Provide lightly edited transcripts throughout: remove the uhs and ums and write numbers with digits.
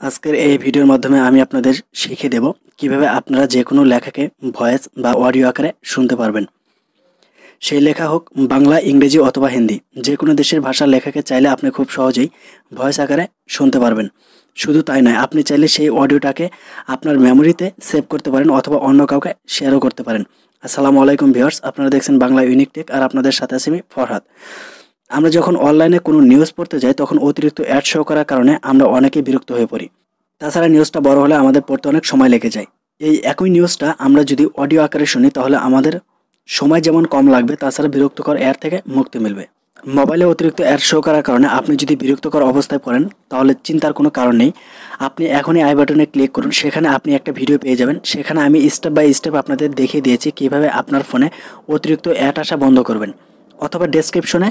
আজকের এই ভিডিওর মাধ্যমে আমি আপনাদের শিখিয়ে দেব কিভাবে আপনারা যে কোনো লেখাকে ভয়েস বা অডিও আকারে শুনতে পারবেন। সেই লেখা হোক বাংলা, ইংরেজি অথবা হিন্দি, যে কোনো দেশের ভাষার লেখাকে চাইলে আপনি খুব সহজেই ভয়েস আকারে শুনতে পারবেন। শুধু তাই নয়, আপনি চাইলে সেই অডিওটাকে আপনার মেমোরিতে সেভ করতে পারেন অথবা অন্য কাউকে শেয়ারও করতে পারেন। আসসালামু আলাইকুম ভিউয়ার্স, আপনারা দেখছেন বাংলা ইউনিক টেক আর আপনাদের সাথে আছি আমি ফরহাদ। আমরা যখন অনলাইনে কোনো নিউজ পড়তে যাই তখন অতিরিক্ত অ্যাড শো করার কারণে আমরা অনেকেই বিরক্ত হয়ে পড়ি। তাছাড়া নিউজটা বড় হলে আমাদের পড়তে অনেক সময় লেগে যায়। এই একই নিউজটা আমরা যদি অডিও আকারে শুনি তাহলে আমাদের সময় যেমন কম লাগবে, তাছাড়া বিরক্তকর অ্যাড থেকে মুক্তি মিলবে। মোবাইলে অতিরিক্ত অ্যাড শো করার কারণে আপনি যদি বিরক্তকর অবস্থায় পড়েন তাহলে চিন্তার কোনো কারণ নেই। আপনি এখনই আই বাটনে ক্লিক করুন, সেখানে আপনি একটা ভিডিও পেয়ে যাবেন। সেখানে আমি স্টেপ বাই স্টেপ আপনাদের দেখিয়ে দিয়েছি কীভাবে আপনার ফোনে অতিরিক্ত অ্যাড আসা বন্ধ করবেন। অথবা ডেসক্রিপশনে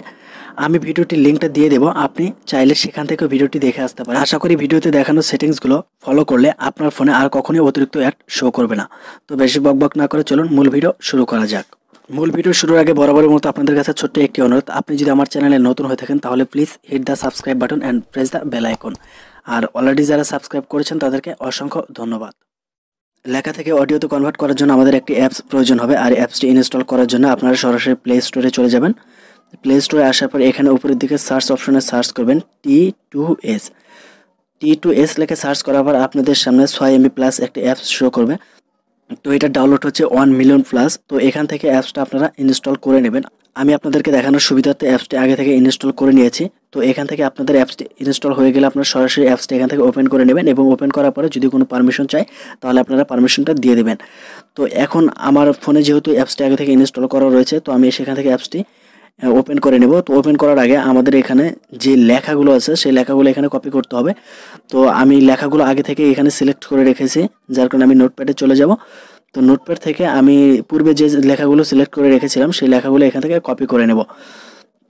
আমি ভিডিওটির লিঙ্কটা দিয়ে দেবো, আপনি চাইলে সেখান থেকেও ভিডিওটি দেখে আসতে পারেন। আশা করি ভিডিওতে দেখানো সেটিংসগুলো ফলো করলে আপনার ফোনে আর কখনোই অতিরিক্ত অ্যাড শো করবে না। তো বেশি বকবক না করে চলুন মূল ভিডিও শুরু করা যাক। মূল ভিডিও শুরুর আগে বরাবরের মতো আপনাদের কাছে ছোট্ট একটি অনুরোধ, আপনি যদি আমার চ্যানেলে নতুন হয়ে থাকেন তাহলে please hit the subscribe button and press the bell icon. আর অলরেডি যারা সাবস্ক্রাইব করেছেন তাদেরকে অসংখ্য ধন্যবাদ। লেখা থেকে অডিওতে কনভার্ট করার জন্য আমাদের একটি অ্যাপস প্রয়োজন হবে, আর অ্যাপসটি ইনস্টল করার জন্য আপনারা সরাসরি প্লে স্টোরে চলে যাবেন। প্লে স্টোরে আসার পর এখানে উপরের দিকে সার্চ অপশনে সার্চ করবেন t2s। t2s লেখে সার্চ করার পর আপনাদের সামনে 6 MB প্লাস একটা অ্যাপস শো করবে। তো এটা ডাউনলোড হচ্ছে 1 মিলিয়ন প্লাস। তো এখান থেকে অ্যাপসটা আপনারা ইনস্টল করে নেবেন। আমি আপনাদেরকে দেখানোর সুবিধার্থে অ্যাপসটি আগে থেকে ইনস্টল করে নিয়েছি। তো এখান থেকে আপনাদের অ্যাপসটি ইনস্টল হয়ে গেলে আপনারা সরাসরি অ্যাপসটি এখান থেকে ওপেন করে নেবেন এবং ওপেন করার পরে যদি কোনো পারমিশন চাই তাহলে আপনারা পারমিশনটা দিয়ে দেবেন। তো এখন আমার ফোনে যেহেতু অ্যাপসটি আগে থেকে ইনস্টল করা রয়েছে, তো আমি সেখান থেকে অ্যাপসটি ওপেন করে নেব। তো ওপেন করার আগে আমাদের এখানে যে লেখাগুলো আছে সেই লেখাগুলো এখানে কপি করতে হবে। তো আমি লেখাগুলো আগে থেকে এখানে সিলেক্ট করে রেখেছি, যার কারণে আমি নোটপ্যাডে চলে যাব। তো নোটপ্যাড থেকে আমি পূর্বে যে লেখাগুলো সিলেক্ট করে রেখেছিলাম সেই লেখাগুলো এখান থেকে কপি করে নেব।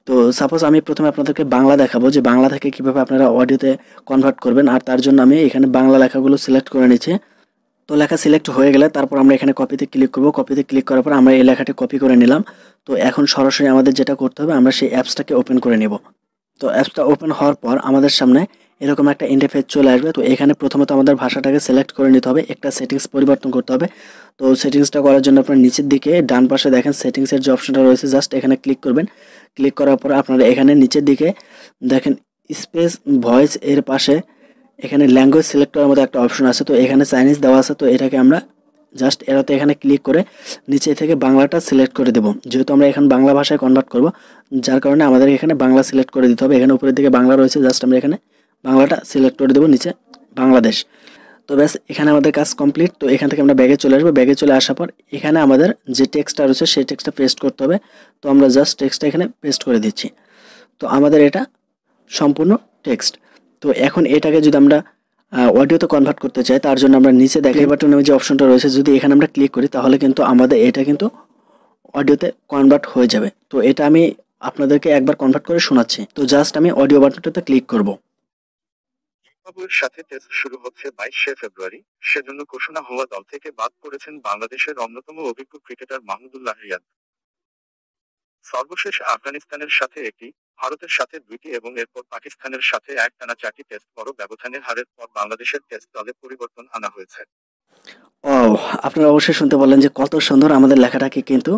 তো সাপোজ আমি প্রথমে আপনাদেরকে বাংলা দেখাবো যে বাংলা থেকে কীভাবে আপনারা অডিওতে কনভার্ট করবেন, আর তার জন্য আমি এখানে বাংলা লেখাগুলো সিলেক্ট করে নিচ্ছি। তো লেখা সিলেক্ট হয়ে গেলে তারপর আমরা এখানে কপিতে ক্লিক করব। কপিতে ক্লিক করার পর আমরা এই লেখাটি কপি করে নিলাম। তো এখন সরাসরি আমাদের যেটা করতে হবে, আমরা সেই অ্যাপসটাকে ওপেন করে নেব। তো অ্যাপসটা ওপেন হওয়ার পর আমাদের সামনে এরকম একটা ইন্টারফেস চলে আসবে। তো এখানে প্রথমত আমাদের ভাষাটাকে সিলেক্ট করে নিতে হবে, একটা সেটিংস পরিবর্তন করতে হবে। তো সেটিংসটা করার জন্য আপনার নিচের দিকে ডান পাশে দেখেন সেটিংসের যে অপশনটা রয়েছে, জাস্ট এখানে ক্লিক করবেন। ক্লিক করার পর আপনারা এখানে নিচের দিকে দেখেন স্পেস ভয়েস এর পাশে এখানে ল্যাঙ্গুয়েজ সিলেক্ট করার মতো একটা অপশন আছে। তো এখানে চাইনিজ দেওয়া আছে, তো এটাকে আমরা জাস্ট এরাতে এখানে ক্লিক করে নিচে থেকে বাংলাটা সিলেক্ট করে দেব। যেহেতু আমরা এখানে বাংলা ভাষায় কনভার্ট করব, যার কারণে আমাদের এখানে বাংলা সিলেক্ট করে দিতে হবে। এখানে উপরের দিকে বাংলা রয়েছে, জাস্ট আমরা এখানে বাংলাটা সিলেক্ট করে দেবো, নিচে বাংলাদেশ। তো ব্যাস, এখানে আমাদের কাজ কমপ্লিট। তো এখান থেকে আমরা ব্যাগে চলে আসবো। ব্যাগে চলে আসার পর এখানে আমাদের যে টেক্সটটা রয়েছে সেই টেক্সটটা পেস্ট করতে হবে। তো আমরা জাস্ট টেক্সটটা এখানে পেস্ট করে দিচ্ছি। তো আমাদের এটা সম্পূর্ণ টেক্সট। তো এখন এটাকে যদি আমরা অডিওতে কনভার্ট করতে চাই, তার জন্য আমরা নিচে দেখে বাটনে যে অপশনটা রয়েছে যদি এখানে আমরা ক্লিক করি তাহলে কিন্তু আমাদের এটা কিন্তু অডিওতে কনভার্ট হয়ে যাবে। তো এটা আমি আপনাদেরকে একবার কনভার্ট করে শোনাচ্ছি। তো জাস্ট আমি অডিও বাটনটাতে ক্লিক করব। জিম্বাবুয়ের সাথে টেস্ট শুরু হচ্ছে 22শে ফেব্রুয়ারি, সেজন্য ঘোষণা হওয়া দল থেকে বাদ পড়েছেন বাংলাদেশের অন্যতম অভিজ্ঞ ক্রিকেটার মাহমুদুল্লাহ রিয়াদ। সর্বশেষ আফগানিস্তানের সাথে একটি, ভারতের সাথে 2টি এবং এরপর পাকিস্তানের সাথে একটানা 4টি টেস্ট বড় ব্যবধানে হারের পর বাংলাদেশের টেস্ট দলে পরিবর্তন আনা হয়েছে। ও, আপনারা অবশ্যই শুনতে বললেন যে কত সুন্দর আমাদের লেখাটাকে কিন্তু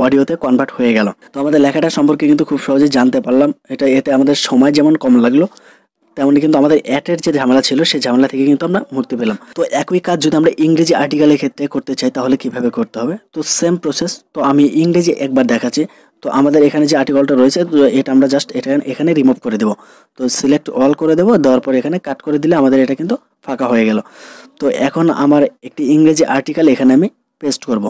অডিওতে কনভার্ট হয়ে গেল। তো আমাদের লেখাটা সম্পর্কে কিন্তু খুব সহজেই জানতে পারলাম। এতে আমাদের সময় যেমন কম লাগলো, তেমনি কিন্তু আমাদের অ্যাটের যে ঝামেলা ছিল সেই ঝামেলা থেকে কিন্তু আমরা মুক্তি পেলাম। তো একই কাজ যদি আমরা ইংরেজি আর্টিকেলের ক্ষেত্রে করতে চাই তাহলে কিভাবে করতে হবে? তো সেম প্রসেস। তো আমি ইংরেজি একবার দেখাচ্ছি। তো আমাদের এখানে যে আর্টিকেলটা রয়েছে, তো এটা আমরা জাস্ট এখানে রিমুভ করে দেবো। তো সিলেক্ট অল করে দেবো, দেওয়ার পর এখানে কাট করে দিলে আমাদের এটা কিন্তু ফাঁকা হয়ে গেল। তো এখন আমার একটি ইংরেজি আর্টিকেল এখানে আমি পেস্ট করব।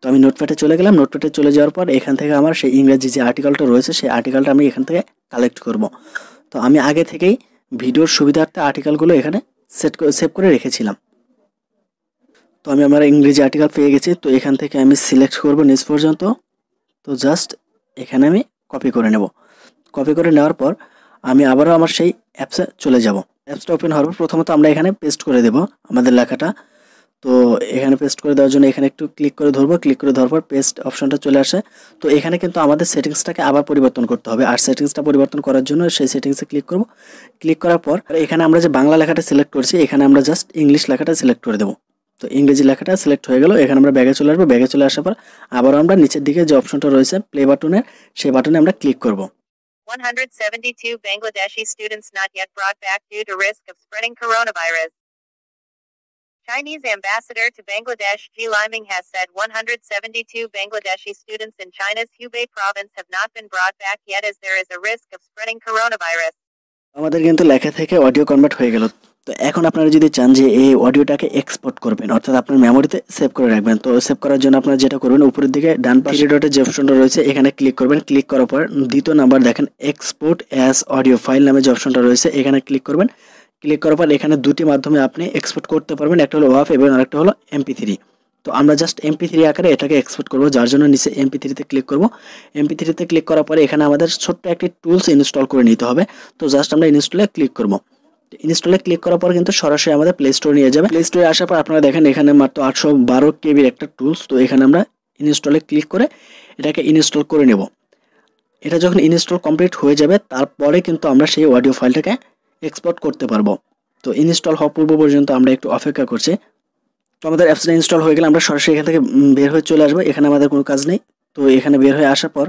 তো আমি নোটপ্যাডে চলে গেলাম। নোটপ্যাডে চলে যাওয়ার পর এখান থেকে আমার সেই ইংরেজি যে আর্টিকেলটা রয়েছে সেই আর্টিকেলটা আমি এখান থেকে কালেক্ট করব। তো আমি আগে থেকেই ভিডিওর সুবিধার্থে আর্টিকেলগুলো এখানে সেভ করে রেখেছিলাম। তো আমি আমার ইংরেজি আর্টিকেল পেয়ে গেছি। তো এখান থেকে আমি সিলেক্ট করব নিচ পর্যন্ত। তো জাস্ট এখানে আমি কপি করে নেব। কপি করে নেওয়ার পর আমি আবারও আমার সেই অ্যাপসে চলে যাব। অ্যাপসটা ওপেন হওয়ার পর প্রথমত আমরা এখানে পেস্ট করে দেব আমাদের লেখাটা। তো এখানে পেস্ট করে দেওয়ার জন্য এখানে একটু ক্লিক করে ধরবো, ক্লিক করে ধরার পর পেস্ট অপশনটা চলে আসে। তো এখানে কিন্তু আমাদের সেটিংসটাকে আবার পরিবর্তন করতে হবে, আর সেটিংসটা পরিবর্তন করার জন্য সেই সেটিংসে ক্লিক করব। ক্লিক করার পর এখানে আমরা যে বাংলা লেখাটা সিলেক্ট করছি এখানে আমরা জাস্ট ইংলিশ লেখাটা সিলেক্ট করে দেবো। তো ইংরেজি লেখাটা সিলেক্ট হয়ে গেল। এখানে আমরা ব্যাগে চলে আসবো, ব্যাগে চলে আসার পর আবারও আমরা নিচের দিকে যে অপশনটা রয়েছে প্লে বাটনের, সেই বাটনে আমরা ক্লিক করব। 172 Bangladeshi students not yet brought back due to risk of spreading coronavirus. Chinese ambassador to Bangladesh Ji Liming has said 172 Bangladeshi students in China's Hubei province have not been brought back yet as there is a risk of spreading coronavirus. আমাদের কিন্তু লেখা থেকে audio convert হয়ে গেল। তো এখন আপনারা যদি চান যে এই অডিওটাকে এক্সপোর্ট করবেন, অর্থাৎ আপনার মেমোরিতে সেভ করে রাখবেন, তো সেভ করার জন্য আপনারা যেটা করবেন, উপরের দিকে ডান পাশে ডটে যে অপশনটা রয়েছে এখানে ক্লিক করবেন। ক্লিক করার পর দ্বিতীয় নাম্বার দেখেন এক্সপোর্ট অ্যাজ অডিও ফাইল নামে যে অপশনটা রয়েছে এখানে ক্লিক করবেন। ক্লিক করার পর এখানে দুটি মাধ্যমে আপনি এক্সপোর্ট করতে পারবেন, একটা হলো ওয়াভ এবং আরেকটা হলো MP3। তো আমরা জাস্ট MP3 আকারে এটাকে এক্সপোর্ট করব, যার জন্য নিচে MP3-তে ক্লিক করব। MP3-তে ক্লিক করার পরে এখানে আমাদের ছোট্ট একটি টুলস ইনস্টল করে নিতে হবে। তো জাস্ট আমরা ইনস্টলে ক্লিক করব। ইনস্টলে ক্লিক করার পর কিন্তু সরাসরি আমাদের প্লে স্টোর নিয়ে যাবে। প্লে স্টোরে আসার পর আপনারা দেখেন এখানে মাত্র 812 KB একটা টুলস। তো এখানে আমরা ইনস্টলে ক্লিক করে এটাকে ইনস্টল করে নেব। এটা যখন ইনস্টল কমপ্লিট হয়ে যাবে তারপরে কিন্তু আমরা সেই অডিও ফাইলটাকে এক্সপোর্ট করতে পারবো। তো ইনস্টল হওয়া পূর্ব পর্যন্ত আমরা একটু অপেক্ষা করছি। তো আমাদের অ্যাপসটা ইনস্টল হয়ে গেলে আমরা সরাসরি এখান থেকে বের হয়ে চলে আসবো। এখানে আমাদের কোনো কাজ নেই। তো এখানে বের হয়ে আসার পর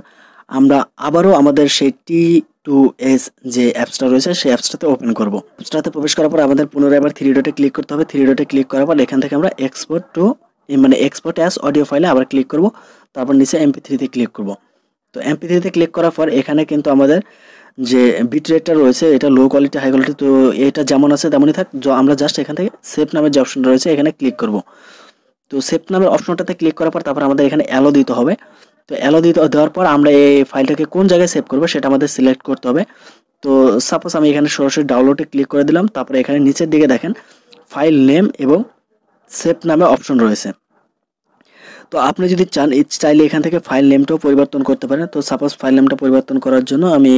আমরা আবারও আমাদের সেই t2s যে অ্যাপসটা রয়েছে সেই অ্যাপসটাতে ওপেন করব। অ্যাপসটাতে প্রবেশ করার পর আমাদের পুনরায় আবার 3 ডটে ক্লিক করতে হবে। 3 ডটে ক্লিক করার পর এখান থেকে আমরা এক্সপোর্ট অ্যাজ অডিও ফাইলে আবার ক্লিক করব। তারপর নিচে MP3-তে ক্লিক করব। তো MP3-তে ক্লিক করার পর এখানে কিন্তু আমাদের যে বিট রেটটা রয়েছে এটা লো কোয়ালিটি হাই কোয়ালিটি, তো এটা যেমন আছে তেমনই থাক। আমরা জাস্ট এখান থেকে সেভ নামের যে অপশনটা রয়েছে এখানে ক্লিক করব। তো সেভ নামের অপশনটাতে ক্লিক করার পর তারপর আমাদের এখানে অ্যালো দিতে হবে। তো অ্যালো দেওয়ার পর আমরা এই ফাইলটাকে কোন জায়গায় সেভ করব সেটা আমাদের সিলেক্ট করতে হবে। তো সাপোজ আমি এখানে সরাসরি ডাউনলোডে ক্লিক করে দিলাম। তারপরে এখানে নিচের দিকে দেখেন ফাইল নেম এবং সেভ নামে অপশন রয়েছে। তো আপনি যদি চান চাইলে এখান থেকে ফাইল নেমটাও পরিবর্তন করতে পারেন। তো সাপোজ ফাইল নেমটা পরিবর্তন করার জন্য আমি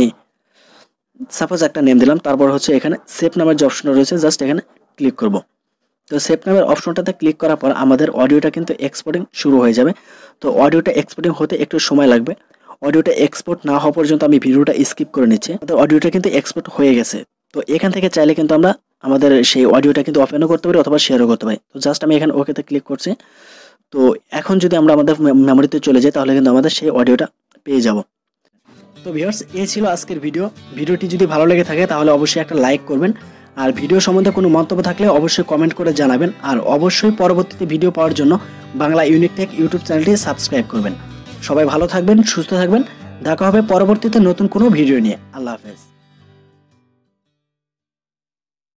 সাপোজ একটা নেম দিলাম। তারপর হচ্ছে এখানে সেভ নামের যে অপশনটা রয়েছে জাস্ট এখানে ক্লিক করব। তো সেভ নামের অপশনটাতে ক্লিক করার পর আমাদের অডিওটা কিন্তু এক্সপোর্টিং শুরু হয়ে যাবে। তো অডিওটা এক্সপোর্টিং হতে একটু সময় লাগবে। অডিওটা এক্সপোর্ট না হওয়া পর্যন্ত আমি ভিডিওটা স্কিপ করে নিচ্ছি। আমাদের অডিওটা কিন্তু এক্সপোর্ট হয়ে গেছে। তো এখান থেকে চাইলে কিন্তু আমরা আমাদের সেই অডিওটা কিন্তু ওপেনও করতে পারি অথবা শেয়ারও করতে পারি। তো জাস্ট আমি এখানে ওকেতে ক্লিক করছি। তো এখন যদি আমরা আমাদের মেমোরিতে চলে যাই তাহলে কিন্তু আমাদের সেই অডিওটা পেয়ে যাব। তো ভিউয়ার্স, এই ছিল আজকের ভিডিওটি যদি ভালো লেগে থাকে তাহলে অবশ্যই একটা লাইক করবেন, আর ভিডিও সম্বন্ধে কোনো মন্তব্য থাকলে অবশ্যই কমেন্ট করে জানাবেন, আর অবশ্যই পরবর্তীতে ভিডিও পাওয়ার জন্য বাংলা ইউনিক টেক ইউটিউব চ্যানেলটি সাবস্ক্রাইব করবেন। সবাই ভালো থাকবেন, সুস্থ থাকবেন। দেখা হবে পরবর্তীতে নতুন কোনো ভিডিও নিয়ে। আল্লাহ হাফেজ।